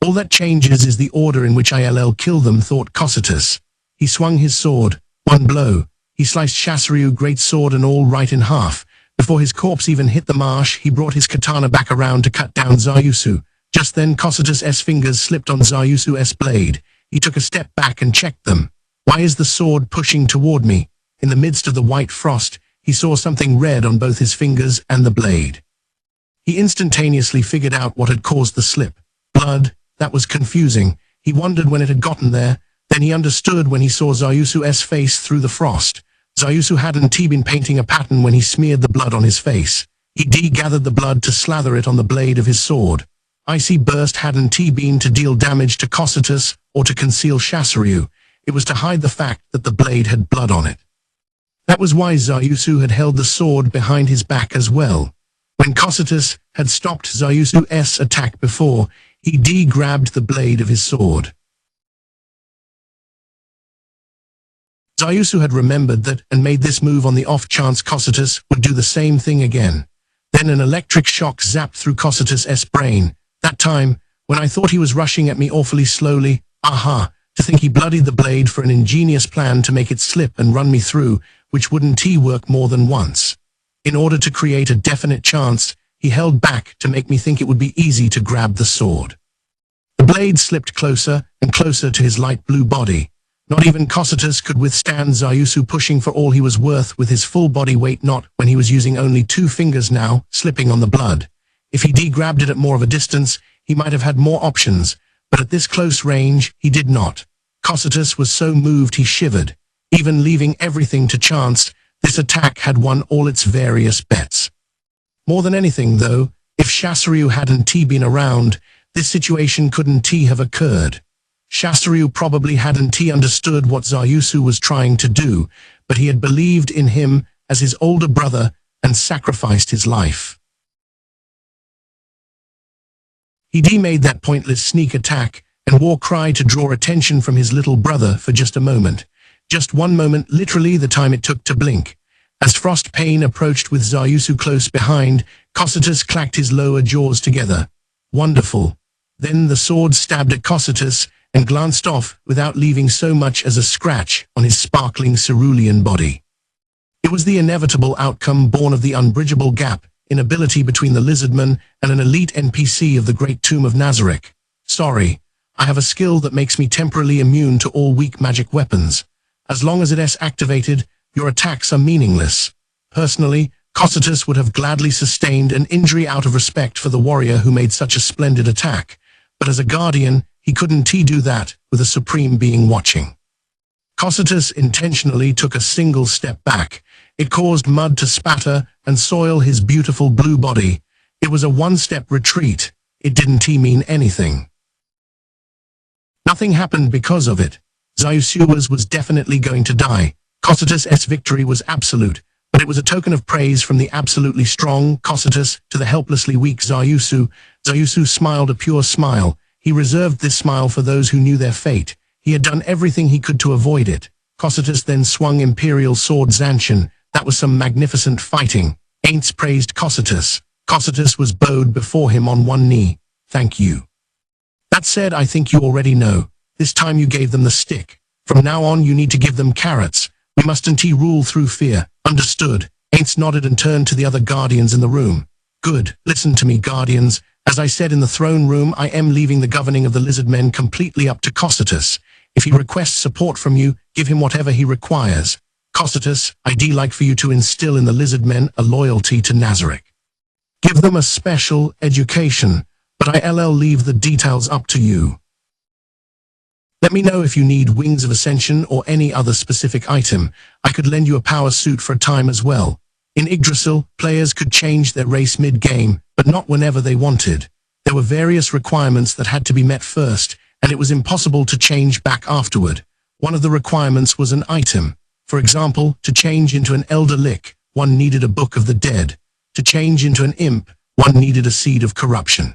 All that changes is the order in which I'll kill them, thought Cocytus. He swung his sword. One blow. He sliced Shasryu, great sword and all, right in half. Before his corpse even hit the marsh, he brought his katana back around to cut down Zayusu. Just then Cocytus's fingers slipped on Zayusu's blade. He took a step back and checked them. Why is the sword pushing toward me? In the midst of the white frost, he saw something red on both his fingers and the blade. He instantaneously figured out what had caused the slip. Blood. That was confusing. He wondered when it had gotten there. Then he understood when he saw Zayusu's face through the frost. Zayusu hadn't been painting a pattern when he smeared the blood on his face. He gathered the blood to slather it on the blade of his sword. Icy burst hadn't been to deal damage to Cocytus or to conceal Shasryu. It was to hide the fact that the blade had blood on it. That was why Zayusu had held the sword behind his back as well. When Cocytus had stopped Zayusu's attack before, he grabbed the blade of his sword. Zayusu had remembered that and made this move on the off chance Cocytus would do the same thing again. Then an electric shock zapped through Cocytus's brain. That time, when I thought he was rushing at me awfully slowly, to think he bloodied the blade for an ingenious plan to make it slip and run me through, which wouldn't work more than once. In order to create a definite chance, he held back to make me think it would be easy to grab the sword. The blade slipped closer and closer to his light blue body. Not even Cocytus could withstand Zayusu pushing for all he was worth with his full body weight, not when he was using only 2 fingers now, slipping on the blood. If he grabbed it at more of a distance, he might have had more options, but at this close range, he did not. Cocytus was so moved he shivered. Even leaving everything to chance, this attack had won all its various bets. More than anything, though, if Shasryu hadn't been around, this situation couldn't have occurred. Shasryu probably hadn't understood what Zayusu was trying to do, but he had believed in him as his older brother and sacrificed his life. He made that pointless sneak attack and war cry to draw attention from his little brother for just a moment. Just one moment, literally the time it took to blink. As Frost Pain approached with Zayusu close behind, Cocytus clacked his lower jaws together. Wonderful. Then the sword stabbed at Cocytus and glanced off without leaving so much as a scratch on his sparkling cerulean body. It was the inevitable outcome born of the unbridgeable gap in ability between the Lizardmen and an elite NPC of the Great Tomb of Nazarick. Sorry, I have a skill that makes me temporarily immune to all weak magic weapons. As long as it is activated, your attacks are meaningless. Personally, Cocytus would have gladly sustained an injury out of respect for the warrior who made such a splendid attack, but as a guardian, he couldn't do that with a supreme being watching. Cocytus intentionally took a single step back. It caused mud to spatter and soil his beautiful blue body. It was a one-step retreat. It didn't mean anything. Nothing happened because of it. Zayusu was definitely going to die. Cocytus's victory was absolute, but it was a token of praise from the absolutely strong Cocytus to the helplessly weak Zayusu. Zayusu smiled a pure smile. He reserved this smile for those who knew their fate. He had done everything he could to avoid it. Cocytus then swung Imperial Sword Zanshin. That was some magnificent fighting. Aints praised Cocytus. Cocytus was bowed before him on one knee. Thank you. That said, I think you already know. This time you gave them the stick. From now on you need to give them carrots. We mustn't rule through fear. Understood. Aints nodded and turned to the other guardians in the room. Good. Listen to me, guardians. As I said in the throne room, I am leaving the governing of the Lizardmen completely up to Cocytus. If he requests support from you, give him whatever he requires. Cocytus, I'd like for you to instill in the Lizardmen a loyalty to Nazarick. Give them a special education, but I'll leave the details up to you. Let me know if you need Wings of Ascension or any other specific item. I could lend you a power suit for a time as well. In Yggdrasil, players could change their race mid-game, but not whenever they wanted. There were various requirements that had to be met first, and it was impossible to change back afterward. One of the requirements was an item. For example, to change into an Elder Lich, one needed a Book of the Dead. To change into an Imp, one needed a Seed of Corruption.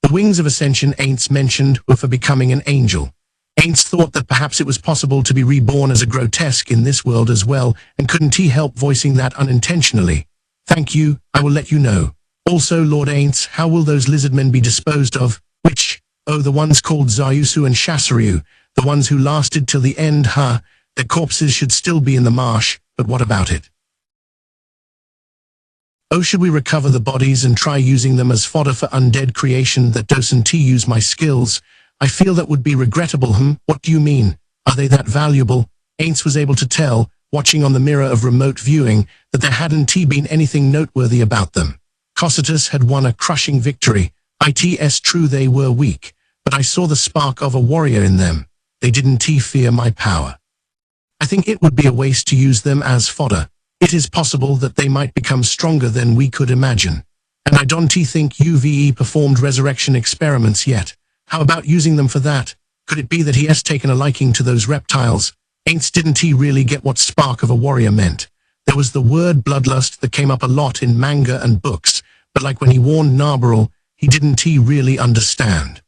The Wings of Ascension Aints mentioned were for becoming an angel. Aints thought that perhaps it was possible to be reborn as a grotesque in this world as well, and couldn't he help voicing that unintentionally? Thank you, I will let you know. Also, Lord Aints, how will those Lizardmen be disposed of? Which Oh, the ones called Zayusu and Shasaryu, the ones who lasted till the end, huh? Their corpses should still be in the marsh, but what about it? Oh, should we recover the bodies and try using them as fodder for undead creation that doesn't use my skills? I feel that would be regrettable, What do you mean? Are they that valuable? Aince was able to tell, watching on the mirror of remote viewing, that there hadn't been anything noteworthy about them. Cocytus had won a crushing victory. It's true they were weak, but I saw the spark of a warrior in them. They didn't fear my power. I think it would be a waste to use them as fodder. It is possible that they might become stronger than we could imagine. And I don't think UVE performed resurrection experiments yet. How about using them for that? Could it be that he has taken a liking to those reptiles? Didn't he really get what spark of a warrior meant? There was the word bloodlust that came up a lot in manga and books, but like when he warned Nabaril, he didn't really understand.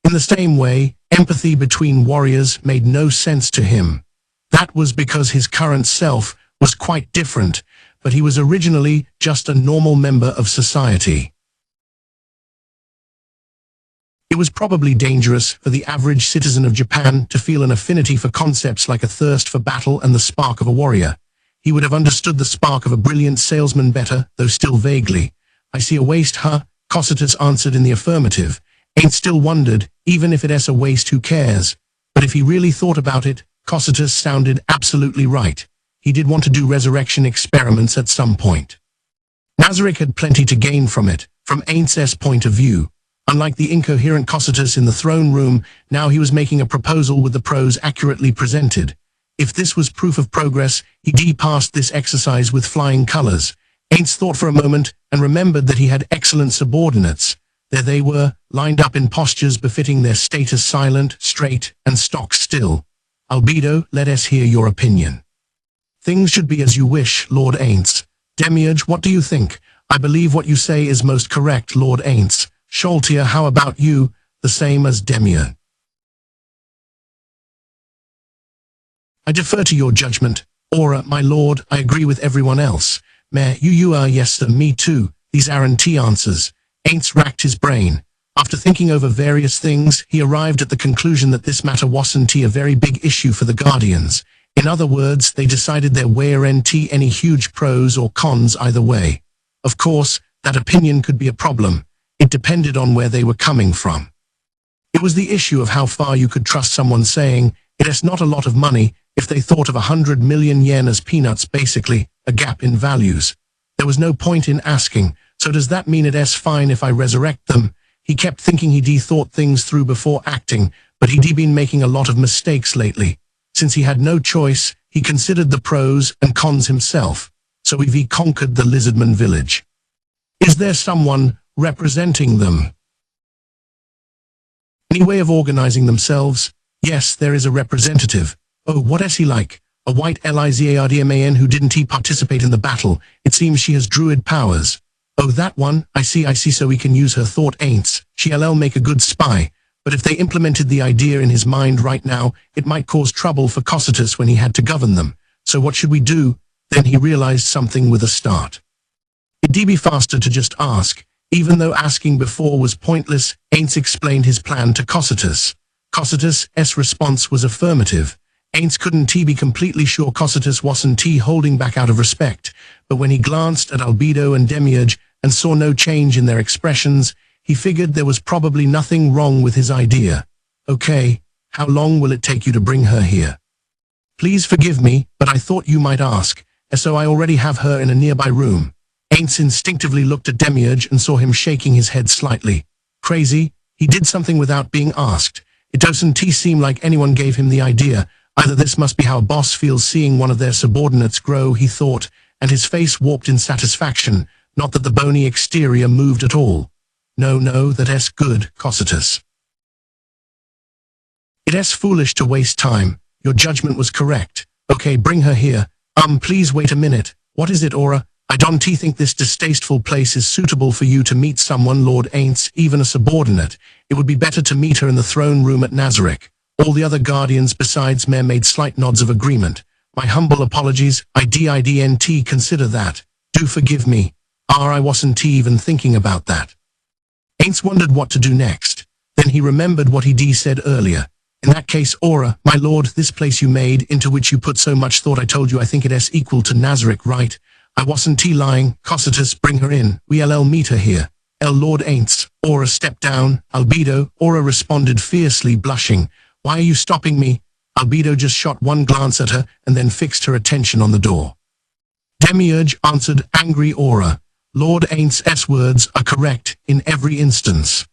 In the same way, empathy between warriors made no sense to him. That was because his current self was quite different, but he was originally just a normal member of society. It was probably dangerous for the average citizen of Japan to feel an affinity for concepts like a thirst for battle and the spark of a warrior. He would have understood the spark of a brilliant salesman better, though still vaguely. I see a waste, huh? Cocytus answered in the affirmative. Ain't still wondered, even if it's a waste, who cares? But if he really thought about it, Cocytus sounded absolutely right. He did want to do resurrection experiments at some point. Nazarick had plenty to gain from it, from Aince's point of view. Unlike the incoherent Cocytus in the throne room, now he was making a proposal with the pros accurately presented. If this was proof of progress, he passed this exercise with flying colors. Aince thought for a moment and remembered that he had excellent subordinates. There they were, lined up in postures befitting their status, silent, straight, and stock still. Albedo, let us hear your opinion. Things should be as you wish, Lord Aince. Demiurge, what do you think? I believe what you say is most correct, Lord Aince. Sholtier, how about you? The same as Demiurge. I defer to your judgment. Aura, my lord, I agree with everyone else. Meh, you are, yes sir, me too. These aren't answers. Aince racked his brain. After thinking over various things, he arrived at the conclusion that this matter wasn't a very big issue for the Guardians. In other words, they decided there weren't any huge pros or cons either way. Of course, that opinion could be a problem. It depended on where they were coming from. It was the issue of how far you could trust someone saying, it is not a lot of money, if they thought of 100 million yen as peanuts, basically, a gap in values. There was no point in asking, so does that mean it's fine if I resurrect them? He kept thinking he'd thought things through before acting, but he'd been making a lot of mistakes lately. Since he had no choice, he considered the pros and cons himself, so he conquered the Lizardmen village. Is there someone representing them? Any way of organizing themselves? Yes, there is a representative. Oh, what is he like? A white Lizardman who didn't participate in the battle. It seems she has druid powers. Oh, that one, I see, so he can use her, thought Aince. She'll make a good spy. But if they implemented the idea in his mind right now, it might cause trouble for Cocytus when he had to govern them. So what should we do? Then he realized something with a start. It'd be faster to just ask. Even though asking before was pointless, Aince explained his plan to Cocytus. Cocytus' response was affirmative. Aince couldn't be completely sure Cocytus wasn't holding back out of respect, but when he glanced at Albedo and Demiurge and saw no change in their expressions, he figured there was probably nothing wrong with his idea. Okay, how long will it take you to bring her here? Please forgive me, but I thought you might ask, so I already have her in a nearby room. Aince instinctively looked at Demiurge and saw him shaking his head slightly. Crazy, he did something without being asked. It doesn't seem like anyone gave him the idea. Either this must be how a boss feels seeing one of their subordinates grow, he thought, and his face warped in satisfaction, not that the bony exterior moved at all. No, that's good, Cocytus. It's foolish to waste time. Your judgment was correct. Okay, bring her here. Please wait a minute. What is it, Aura? I don't think this distasteful place is suitable for you to meet someone, Lord Aince, even a subordinate. It would be better to meet her in the throne room at Nazarick. All the other guardians besides Mare made slight nods of agreement. My humble apologies, I didn't consider that. Do forgive me. I wasn't even thinking about that. Aince wondered what to do next. Then he remembered what he said earlier. In that case, Aura, my lord, this place you made, into which you put so much thought, I told you I think it is equal to Nazarick, right? I wasn't lying. Cocytus, bring her in. We'll meet her here. Lord Aints. Aura stepped down. Albedo. Aura responded fiercely, blushing. Why are you stopping me? Albedo just shot one glance at her and then fixed her attention on the door. Demiurge, answered angry Aura. Lord Aints' words are correct in every instance.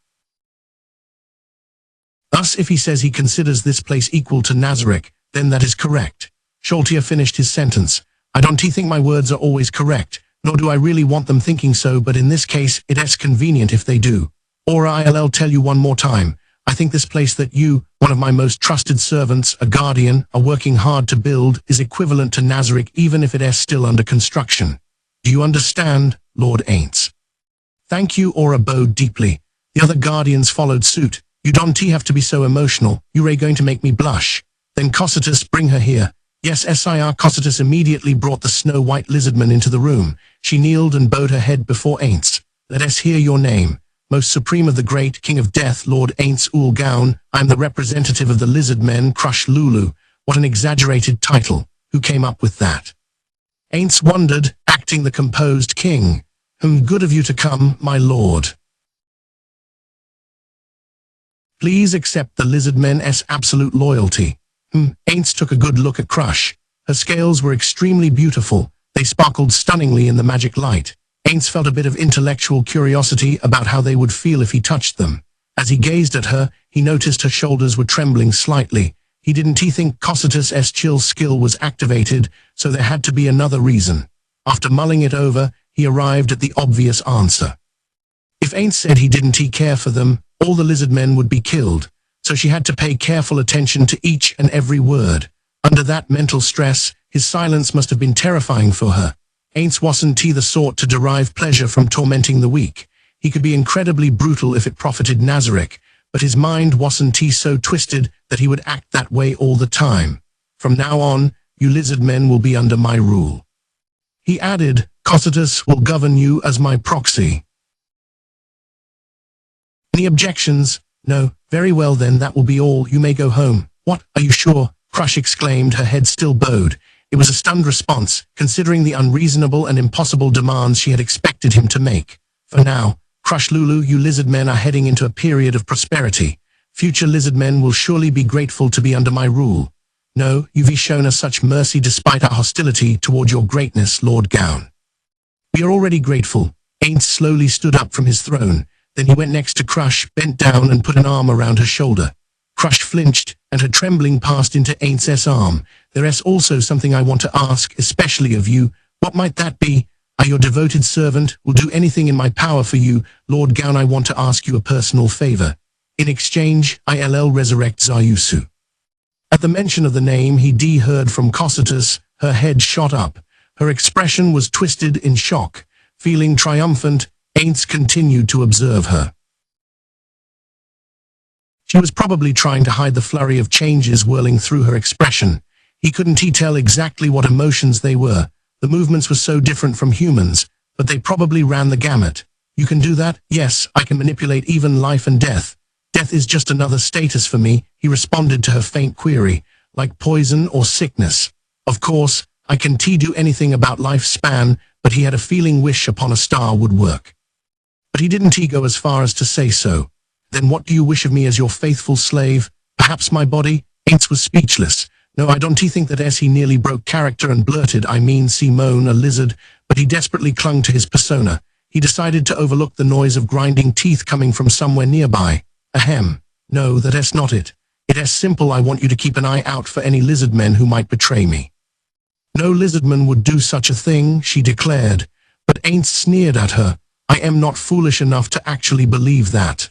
Thus, if he says he considers this place equal to Nazarick, then that is correct. Sholtier finished his sentence. I don't think my words are always correct, nor do I really want them thinking so, but in this case, it's convenient if they do. Aura, I'll tell you one more time. I think this place that you, one of my most trusted servants, a guardian, are working hard to build, is equivalent to Nazarick, even if it is still under construction. Do you understand, Lord Aints? Thank you, Aura bowed deeply. The other guardians followed suit. You don't have to be so emotional. You're going to make me blush. Then Cocytus, bring her here. Yes, Sir. Cocytus immediately brought the snow-white lizardman into the room. She kneeled and bowed her head before Aints. Let us hear your name. Most supreme of the great, king of death, Lord Aints Ul Gaun. I am the representative of the Lizardmen, Crush Lulu. What an exaggerated title. Who came up with that? Aints wondered, acting the composed king. Good of you to come, my lord. Please accept the Lizardmen's absolute loyalty. Aints took a good look at Crush. Her scales were extremely beautiful. They sparkled stunningly in the magic light. Aints felt a bit of intellectual curiosity about how they would feel if he touched them. As he gazed at her, he noticed her shoulders were trembling slightly. He didn't think Cocytus' chill skill was activated, so there had to be another reason. After mulling it over, he arrived at the obvious answer. If Aints said he didn't care for them, all the Lizardmen would be killed, so she had to pay careful attention to each and every word. Under that mental stress, his silence must have been terrifying for her. Aints wasn't the sort to derive pleasure from tormenting the weak. He could be incredibly brutal if it profited Nazarick, but his mind wasn't so twisted that he would act that way all the time. From now on, you Lizardmen will be under my rule. He added, Cocytus will govern you as my proxy. Any objections? No. Very well then, that will be all. You may go home. What, are you sure? Crush exclaimed, her head still bowed. It was a stunned response, considering the unreasonable and impossible demands she had expected him to make. For now, Crush Lulu, you Lizardmen are heading into a period of prosperity. Future Lizardmen will surely be grateful to be under my rule. No, you've shown us such mercy despite our hostility toward your greatness, Lord Gaun. We are already grateful. Aints slowly stood up from his throne. Then he went next to Crush, bent down and put an arm around her shoulder. Crush flinched, and her trembling passed into Aints' arm. There is also something I want to ask, especially of you. What might that be? I, your devoted servant, will do anything in my power for you. Lord Gaun, I want to ask you a personal favor. In exchange, I'll resurrect Zayusu. At the mention of the name he heard from Cocytus, her head shot up. Her expression was twisted in shock. Feeling triumphant, Aints continued to observe her. She was probably trying to hide the flurry of changes whirling through her expression. He couldn't tell exactly what emotions they were. The movements were so different from humans, but they probably ran the gamut. You can do that? Yes, I can manipulate even life and death. Death is just another status for me, he responded to her faint query, like poison or sickness. Of course, I can do anything about lifespan, but he had a feeling wish upon a star would work. But he didn't go as far as to say so. Then what do you wish of me as your faithful slave? Perhaps my body? Aints was speechless. No, I don't think that as he nearly broke character and blurted, I mean Simone, a lizard, but he desperately clung to his persona. He decided to overlook the noise of grinding teeth coming from somewhere nearby. Ahem. No, that's not it. It is simple. I want you to keep an eye out for any lizardmen who might betray me. No lizardman would do such a thing, she declared, but Aints sneered at her. I am not foolish enough to actually believe that.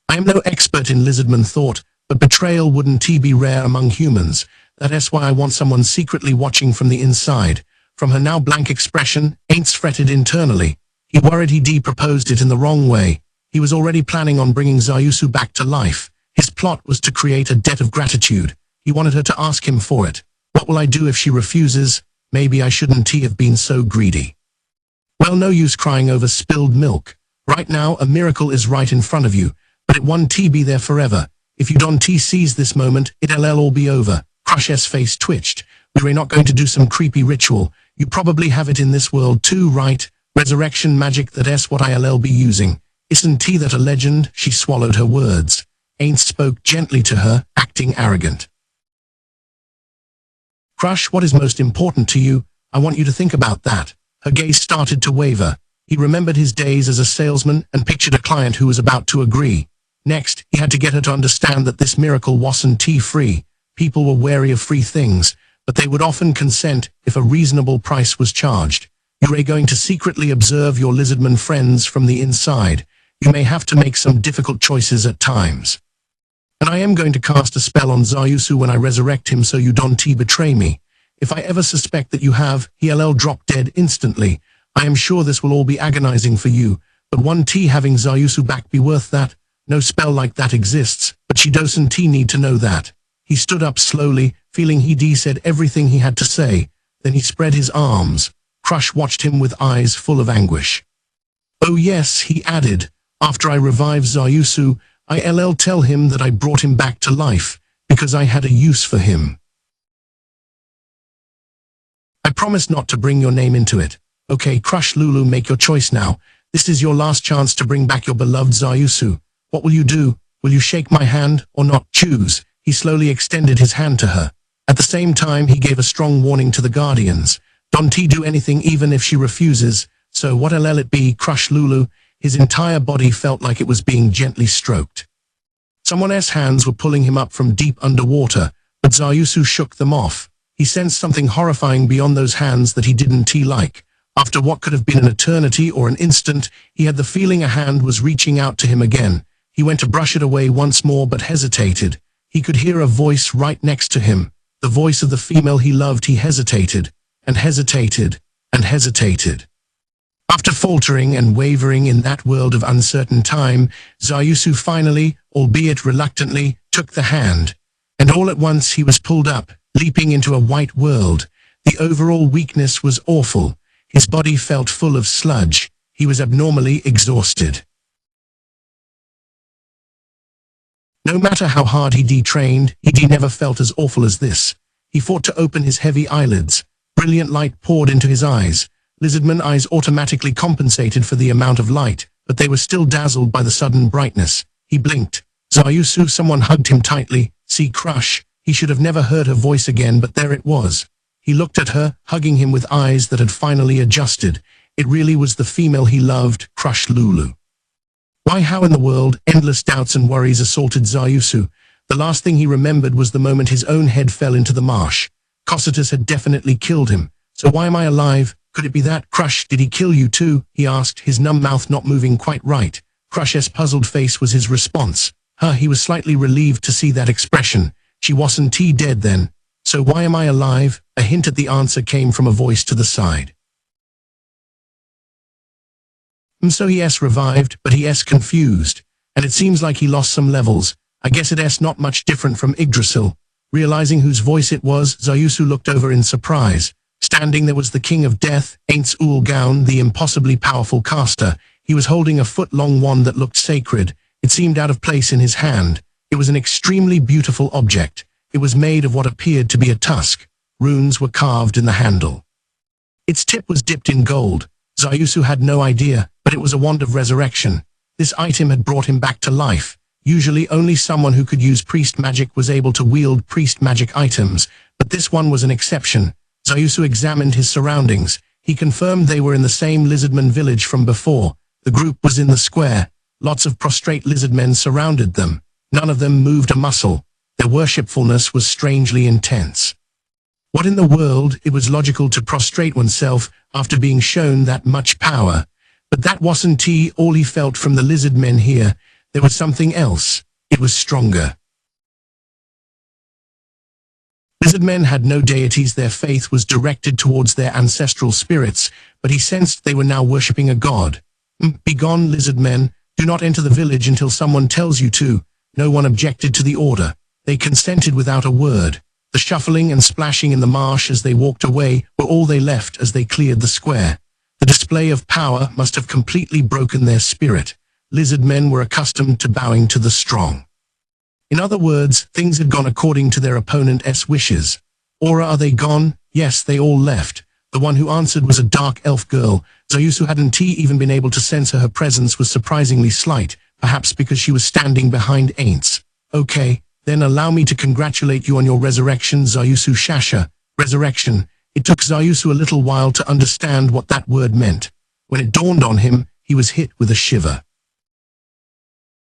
I am no expert in lizardman thought, but betrayal wouldn't be rare among humans. That is why I want someone secretly watching from the inside. From her now blank expression, Aints fretted internally. He worried he proposed it in the wrong way. He was already planning on bringing Zayusu back to life. His plot was to create a debt of gratitude. He wanted her to ask him for it. What will I do if she refuses? Maybe I shouldn't have been so greedy. Well, no use crying over spilled milk. Right now, a miracle is right in front of you, but it won't be there forever. If you don't seize this moment, it'll all be over. Crush's face twitched. We're not going to do some creepy ritual. You probably have it in this world too, right? Resurrection magic, that's what I'll be using. Isn't that a legend? She swallowed her words. Ain't spoke gently to her, acting arrogant. Crush, what is most important to you? I want you to think about that. Her gaze started to waver. He remembered his days as a salesman and pictured a client who was about to agree. Next, he had to get her to understand that this miracle wasn't free. People were wary of free things, but they would often consent if a reasonable price was charged. You are going to secretly observe your Lizardmen friends from the inside. You may have to make some difficult choices at times. And I am going to cast a spell on Zayusu when I resurrect him, so you don't betray me. If I ever suspect that you have, he'll drop dead instantly. I am sure this will all be agonizing for you, but having Zayusu back be worth that? No spell like that exists, but she doesn't need to know that. He stood up slowly, feeling he said everything he had to say. Then he spread his arms. Crush watched him with eyes full of anguish. Oh yes, he added, after I revive Zayusu, I'll tell him that I brought him back to life, because I had a use for him. I promise not to bring your name into it. Okay, Crush Lulu, make your choice now. This is your last chance to bring back your beloved Zayusu. What will you do? Will you shake my hand or not? Choose. He slowly extended his hand to her. At the same time, he gave a strong warning to the Guardians. Don't do anything even if she refuses. So what'll it be, Crush Lulu? His entire body felt like it was being gently stroked. Someone's hands were pulling him up from deep underwater, but Zayusu shook them off. He sensed something horrifying beyond those hands that he didn't like. After what could have been an eternity or an instant, he had the feeling a hand was reaching out to him again. He went to brush it away once more but hesitated. He could hear a voice right next to him, the voice of the female he loved. He hesitated, and hesitated, and hesitated. After faltering and wavering in that world of uncertain time, Zayusu finally, albeit reluctantly, took the hand. And all at once he was pulled up, leaping into a white world. The overall weakness was awful. His body felt full of sludge. He was abnormally exhausted. No matter how hard he trained, he never felt as awful as this. He fought to open his heavy eyelids. Brilliant light poured into his eyes. Lizardmen eyes automatically compensated for the amount of light, but they were still dazzled by the sudden brightness. He blinked. Zayusu, someone hugged him tightly. See, Crush. He should have never heard her voice again, but there it was. He looked at her, hugging him with eyes that had finally adjusted. It really was the female he loved, Crush Lulu. Why, how in the world? Endless doubts and worries assaulted Zayusu. The last thing he remembered was the moment his own head fell into the marsh. Cocytus had definitely killed him. So why am I alive? Could it be that? Crush, did he kill you too? He asked, his numb mouth not moving quite right. Crush's puzzled face was his response. He was slightly relieved to see that expression. She wasn't dead then. So why am I alive? A hint at the answer came from a voice to the side. So he's revived, but he's confused. And it seems like he lost some levels. I guess it's not much different from Yggdrasil. Realizing whose voice it was, Zayusu looked over in surprise. Standing there was the King of Death, Aints Ulgaun, the impossibly powerful caster. He was holding a foot-long wand that looked sacred. It seemed out of place in his hand. It was an extremely beautiful object. It was made of what appeared to be a tusk. Runes were carved in the handle. Its tip was dipped in gold. Zayusu had no idea, but it was a wand of resurrection. This item had brought him back to life. Usually only someone who could use priest magic was able to wield priest magic items, but this one was an exception. Zayusu examined his surroundings. He confirmed they were in the same Lizardman village from before. The group was in the square. Lots of prostrate Lizardmen surrounded them. None of them moved a muscle. Their worshipfulness was strangely intense. What in the world? It was logical to prostrate oneself after being shown that much power. But that wasn't all he felt from the Lizardmen here. There was something else. It was stronger. Lizardmen had no deities. Their faith was directed towards their ancestral spirits, but he sensed they were now worshipping a god. Begone, Lizardmen. Do not enter the village until someone tells you to. No one objected to the order. They consented without a word. The shuffling and splashing in the marsh as they walked away were all they left as they cleared the square. The display of power must have completely broken their spirit. Lizardmen were accustomed to bowing to the strong. In other words, things had gone according to their opponent's wishes. Or are they gone? Yes, they all left. The one who answered was a dark elf girl. Zayusu hadn't even been able to sense her presence was surprisingly slight, perhaps because she was standing behind Aints. Okay, then allow me to congratulate you on your resurrection, Zayusu Shasha. Resurrection. It took Zayusu a little while to understand what that word meant. When it dawned on him, he was hit with a shiver.